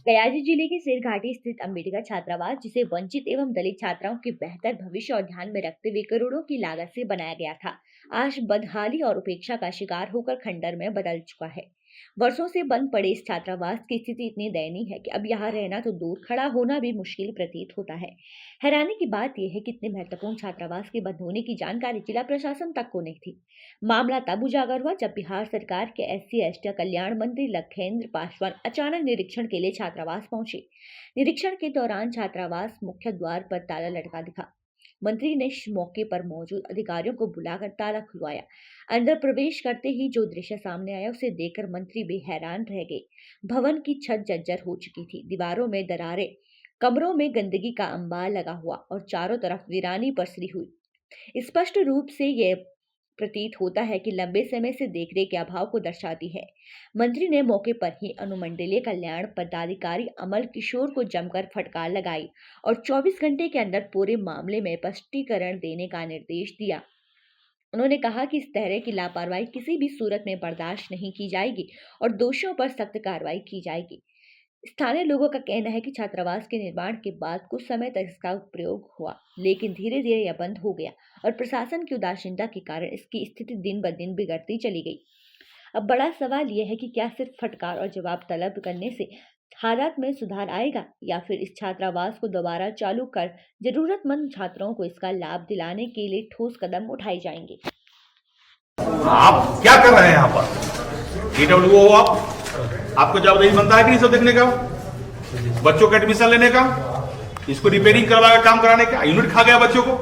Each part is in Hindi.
कयाजी जिले के सिरघाटी स्थित अंबेडकर छात्रावास, जिसे वंचित एवं दलित छात्राओं के बेहतर भविष्य और ध्यान में रखते हुए करोड़ों की लागत से बनाया गया था, आज बदहाली और उपेक्षा का शिकार होकर खंडर में बदल चुका है। वर्षों से बंद पड़े इस छात्रावास की स्थिति इतनी दयनीय है कि अब यहाँ रहना तो दूर, खड़ा होना भी मुश्किल प्रतीत होता है। हैरानी की बात यह है कि इतने महत्वपूर्ण छात्रावास के बंद होने की जानकारी जिला प्रशासन तक को नहीं थी। मामला तब उजागर हुआ जब बिहार सरकार के SC/ST कल्याण मंत्री लखेंद्र पासवान अचानक निरीक्षण के लिए छात्रावास पहुंचे। निरीक्षण के दौरान छात्रावास मुख्य द्वार पर ताला लटका दिखा। मंत्री ने मौके पर मौजूद अधिकारियों को बुलाकर ताला खुलवाया। अंदर प्रवेश करते ही जो दृश्य सामने आया उसे देखकर मंत्री भी हैरान रह गए। भवन की छत जर्जर हो चुकी थी, दीवारों में दरारें, कमरों में गंदगी का अंबार लगा हुआ और चारों तरफ वीरानी पसरी हुई। स्पष्ट रूप से यह प्रतीत होता है कि लंबे समय से देखरेख के अभाव को दर्शाती है। मंत्री ने मौके पर ही अनुमंडलीय कल्याण पदाधिकारी अमल किशोर को जमकर फटकार लगाई और 24 घंटे के अंदर पूरे मामले में स्पष्टीकरण देने का निर्देश दिया। उन्होंने कहा कि इस तरह की लापरवाही किसी भी सूरत में बर्दाश्त नहीं की जाएगी और दोषियों पर सख्त कार्रवाई की जाएगी। स्थानीय लोगों का कहना है कि छात्रावास के निर्माण के बाद कुछ समय तक इसका प्रयोग हुआ, लेकिन धीरे धीरे यह बंद हो गया और प्रशासन की उदासीनता के कारण इसकी स्थिति दिन ब दिन बिगड़ती चली गई। अब बड़ा सवाल यह है कि क्या सिर्फ फटकार और जवाब तलब करने से हालात में सुधार आएगा या फिर इस छात्रावास को दोबारा चालू कर जरूरतमंद छात्रों को इसका लाभ दिलाने के लिए ठोस कदम उठाए जाएंगे। आप क्या कर रहे हैं यहाँ पर? EWO हो आप? आपको जवाबदेही बनता है कि नहीं सब देखने का, बच्चों का एडमिशन लेने का, इसको रिपेयरिंग करवा का काम कराने का? यूनिट खा गया बच्चों को,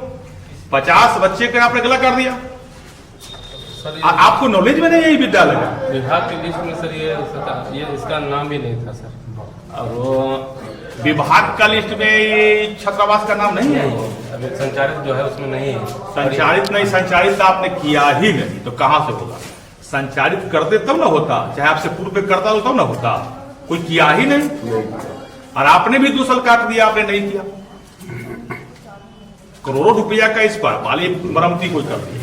50 बच्चे का आपने गलत कर दिया। आपको नॉलेज में नहीं है ये विद्यालय का? विभाग की लिस्ट में सर ये इसका नाम भी नहीं था सर। और वो विभाग का लिस्ट में ये छात्रावास का नाम नहीं है। अभी संचालित जो है उसमें नहीं है। संचालित नहीं, संचालित आपने किया ही नहीं तो कहां से होगा? संचालित करते तब ना होता, चाहे आपसे पूर्व में करता हो तब ना होता। कोई किया ही नहीं और आपने भी 2 साल काट दिया, आपने नहीं किया। करोड़ों रुपया का इस पर वाली मरम्मती कोई कर दी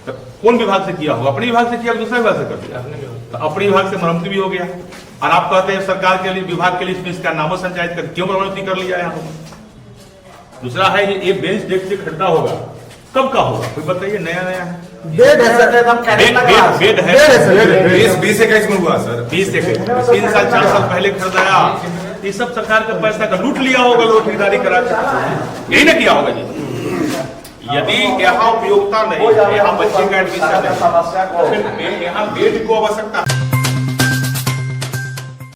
तो कौन विभाग से किया होगा? अपने विभाग से किया, दूसरे विभाग से कर दिया। तो अपने विभाग से मरम्मती भी हो गया और आप कहते हैं सरकार के लिए विभाग के लिए इसमें इसका नामो संचालित कर, क्यों मरम्मती कर लिया यहाँ पर? दूसरा है ये बेंच डेस्क से खड्डा होगा, कब का होगा कोई बताइए? नया नया है। बेड है सर, बेड है 20-21 में हुआ सर, 20-21 3 साल 4 साल पहले खरीदाया। ये सब सरकार का पैसा का लूट लिया होगा, लोग ठेकेदारी करा के, यही ना किया होगा जी। यदि यहाँ उपयोगिता नहीं, यहाँ बच्चे का एडमिशन नहीं, फिर यहाँ बेड को आवश्यकता